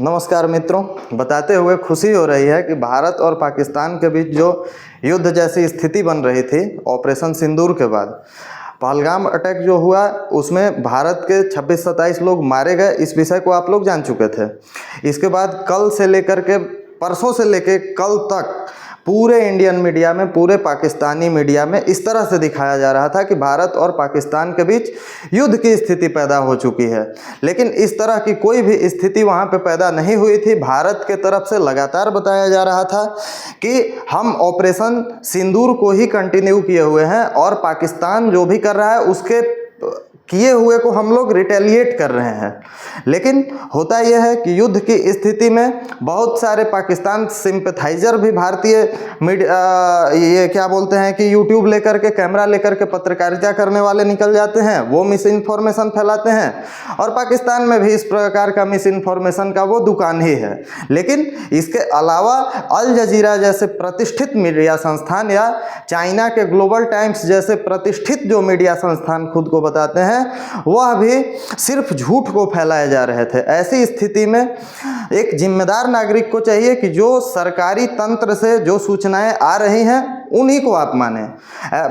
नमस्कार मित्रों, बताते हुए खुशी हो रही है कि भारत और पाकिस्तान के बीच जो युद्ध जैसी स्थिति बन रही थी ऑपरेशन सिंदूर के बाद, पहलगाम अटैक जो हुआ उसमें भारत के 26-27 लोग मारे गए। इस विषय को आप लोग जान चुके थे। इसके बाद कल से लेकर के परसों से लेकर कल तक पूरे इंडियन मीडिया में, पूरे पाकिस्तानी मीडिया में इस तरह से दिखाया जा रहा था कि भारत और पाकिस्तान के बीच युद्ध की स्थिति पैदा हो चुकी है, लेकिन इस तरह की कोई भी स्थिति वहाँ पे पैदा नहीं हुई थी। भारत के तरफ से लगातार बताया जा रहा था कि हम ऑपरेशन सिंदूर को ही कंटिन्यू किए हुए हैं और पाकिस्तान जो भी कर रहा है उसके किए हुए को हम लोग रिटेलिएट कर रहे हैं। लेकिन होता यह है कि युद्ध की स्थिति में बहुत सारे पाकिस्तान सिंपैथाइजर भी भारतीय मीडिया ये क्या बोलते हैं कि यूट्यूब लेकर के, कैमरा लेकर के पत्रकारिता करने वाले निकल जाते हैं, वो मिस इन्फॉर्मेशन फैलाते हैं। और पाकिस्तान में भी इस प्रकार का मिस इन्फॉर्मेशन का वो दुकान ही है। लेकिन इसके अलावा अल जजीरा जैसे प्रतिष्ठित मीडिया संस्थान या चाइना के ग्लोबल टाइम्स जैसे प्रतिष्ठित जो मीडिया संस्थान खुद को बताते हैं, वह भी सिर्फ झूठ को फैलाए जा रहे थे। ऐसी स्थिति में एक जिम्मेदार नागरिक को चाहिए कि जो सरकारी तंत्र से जो सूचनाएं आ रही हैं उन्हीं को आप माने।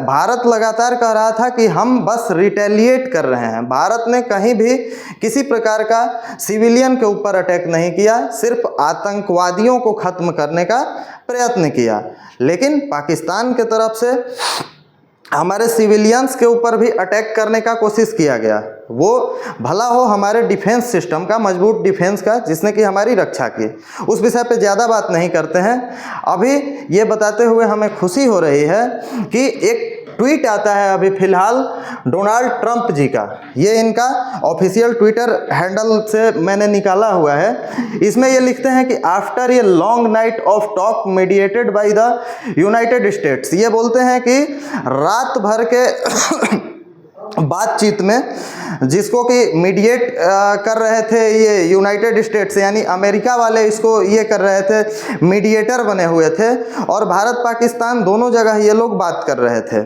भारत लगातार कह रहा था कि हम बस रिटेलिएट कर रहे हैं। भारत ने कहीं भी किसी प्रकार का सिविलियन के ऊपर अटैक नहीं किया, सिर्फ आतंकवादियों को खत्म करने का प्रयत्न किया। लेकिन पाकिस्तान के तरफ से हमारे सिविलियंस के ऊपर भी अटैक करने का कोशिश किया गया। वो भला हो हमारे डिफेंस सिस्टम का, मजबूत डिफेंस का, जिसने कि हमारी रक्षा की। उस विषय पे ज़्यादा बात नहीं करते हैं। अभी ये बताते हुए हमें खुशी हो रही है कि एक ट्वीट आता है अभी फ़िलहाल डोनाल्ड ट्रंप जी का। ये इनका ऑफिशियल ट्विटर हैंडल से मैंने निकाला हुआ है। इसमें ये लिखते हैं कि after a long night of talk mediated by the United states, ये बोलते हैं कि रात भर के बातचीत में, जिसको कि मीडिएट कर रहे थे ये यूनाइटेड स्टेट्स यानी अमेरिका वाले, इसको ये कर रहे थे, मीडिएटर बने हुए थे और भारत पाकिस्तान दोनों जगह ये लोग बात कर रहे थे।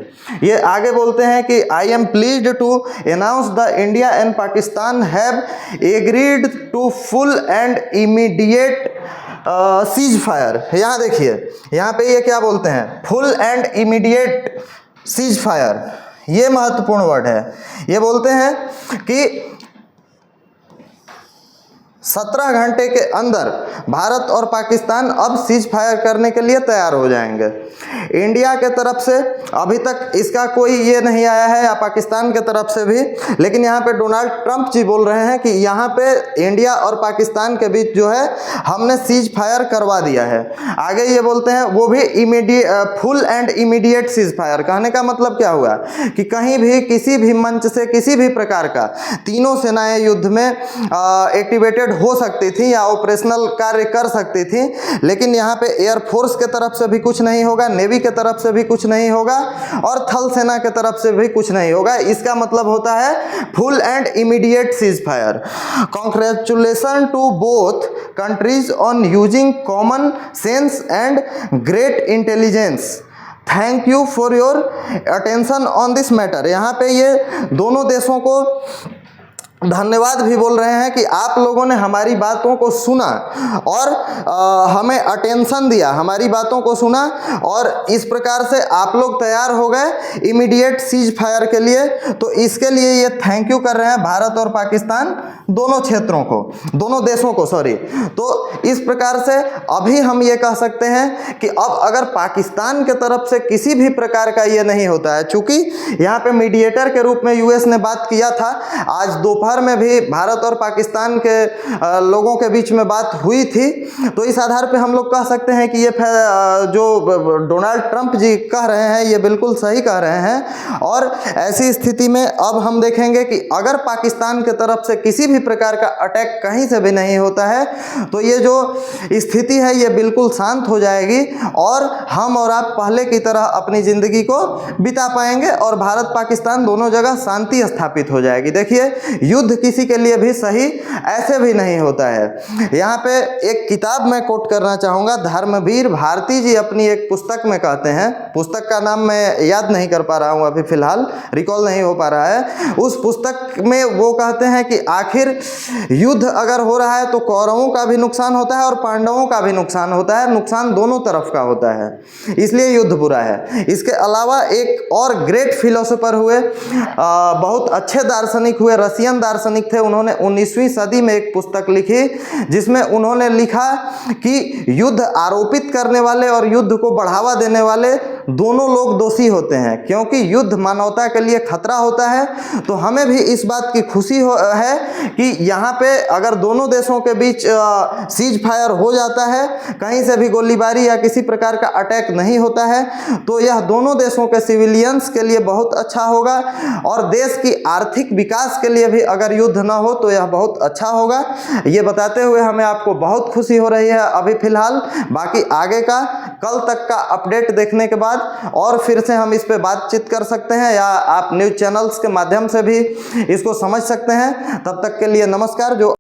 ये आगे बोलते हैं कि I am pleased to announce the India and Pakistan have agreed to full and immediate cease fire. यहाँ देखिए, यहाँ पे ये क्या बोलते हैं, full and immediate cease fire. ये महत्वपूर्ण वर्ड है। ये बोलते हैं कि 17 घंटे के अंदर भारत और पाकिस्तान अब सीज फायर करने के लिए तैयार हो जाएंगे। इंडिया के तरफ से अभी तक इसका कोई ये नहीं आया है, या पाकिस्तान के तरफ से भी। लेकिन यहाँ पे डोनाल्ड ट्रंप जी बोल रहे हैं कि यहाँ पे इंडिया और पाकिस्तान के बीच जो है हमने सीज फायर करवा दिया है। आगे ये बोलते हैं वो भी full and immediate cease fire. कहने का मतलब क्या हुआ कि कहीं भी किसी भी मंच से किसी भी प्रकार का तीनों सेनाएं युद्ध में एक्टिवेटेड हो सकती थी या ऑपरेशनल कार्य कर सकती थी। लेकिन यहाँ पे एयरफोर्स के तरफ से भी कुछ नहीं होगा, नेवी के तरफ से भी कुछ नहीं होगा और थल सेना के तरफ से भी कुछ नहीं होगा। इसका मतलब होता है full and immediate cease fire. Congratulation to both countries on using common sense and great intelligence. Thank you for your attention on this matter. यहाँ पे ये दोनों देशों को धन्यवाद भी बोल रहे हैं कि आप लोगों ने हमारी बातों को सुना और हमें अटेंशन दिया, हमारी बातों को सुना और इस प्रकार से आप लोग तैयार हो गए इमीडिएट सीज फायर के लिए। तो इसके लिए ये थैंक यू कर रहे हैं भारत और पाकिस्तान दोनों क्षेत्रों को, दोनों देशों को, सॉरी। तो इस प्रकार से अभी हम ये कह सकते हैं कि अब अगर पाकिस्तान के तरफ से किसी भी प्रकार का ये नहीं होता है, चूंकि यहाँ पे मीडिएटर के रूप में यूएस ने बात किया था, आज दोपहर में भी भारत और पाकिस्तान के लोगों के बीच में बात हुई थी। तो इस आधार पे हम लोग कह सकते हैं कि ये जो डोनाल्ड ट्रंप जी कह रहे हैं ये बिल्कुल सही कह रहे हैं। और ऐसी स्थिति में अब हम देखेंगे कि अगर पाकिस्तान के तरफ से किसी भी प्रकार का अटैक कहीं से भी नहीं होता है तो ये जो स्थिति है ये बिल्कुल शांत हो जाएगी और हम और आप पहले की तरह अपनी ज़िंदगी को बिता पाएंगे और भारत पाकिस्तान दोनों जगह शांति स्थापित हो जाएगी। देखिए, युद्ध किसी के लिए भी सही ऐसे भी नहीं होता है। यहाँ पे एक किताब मैं कोट करना चाहूँगा, धर्मवीर भारती जी अपनी एक पुस्तक में कहते हैं, पुस्तक का नाम मैं याद नहीं कर पा रहा हूँ अभी फ़िलहाल, रिकॉल नहीं हो पा रहा है। उस पुस्तक में वो कहते हैं कि आखिर युद्ध अगर हो रहा है तो कौरवों का भी नुकसान होता है और पांडवों का भी नुकसान होता है, नुकसान दोनों तरफ का होता है, इसलिए युद्ध बुरा है। इसके अलावा एक और ग्रेट फिलोसोफर हुए, बहुत अच्छे दार्शनिक हुए, रशियन दार्शनिक थे, उन्होंने 19वीं सदी में एक पुस्तक लिखी जिसमें उन्होंने लिखा कि युद्ध आरोपित करने वाले और युद्ध को बढ़ावा देने वाले दोनों लोग दोषी होते हैं, क्योंकि युद्ध मानवता के लिए खतरा होता है। तो हमें भी इस बात की खुशी है कि यहाँ पे अगर दोनों देशों के बीच सीज फायर हो जाता है, कहीं से भी गोलीबारी या किसी प्रकार का अटैक नहीं होता है, तो यह दोनों देशों के सिविलियंस के लिए बहुत अच्छा होगा और देश की आर्थिक विकास के लिए भी अगर युद्ध ना हो तो यह बहुत अच्छा होगा। ये बताते हुए हमें आपको बहुत खुशी हो रही है अभी फ़िलहाल। बाकी आगे का कल तक का अपडेट देखने के बाद और फिर से हम इस पे बातचीत कर सकते हैं या आप न्यूज़ चैनल्स के माध्यम से भी इसको समझ सकते हैं। तब तक के लिए नमस्कार। जो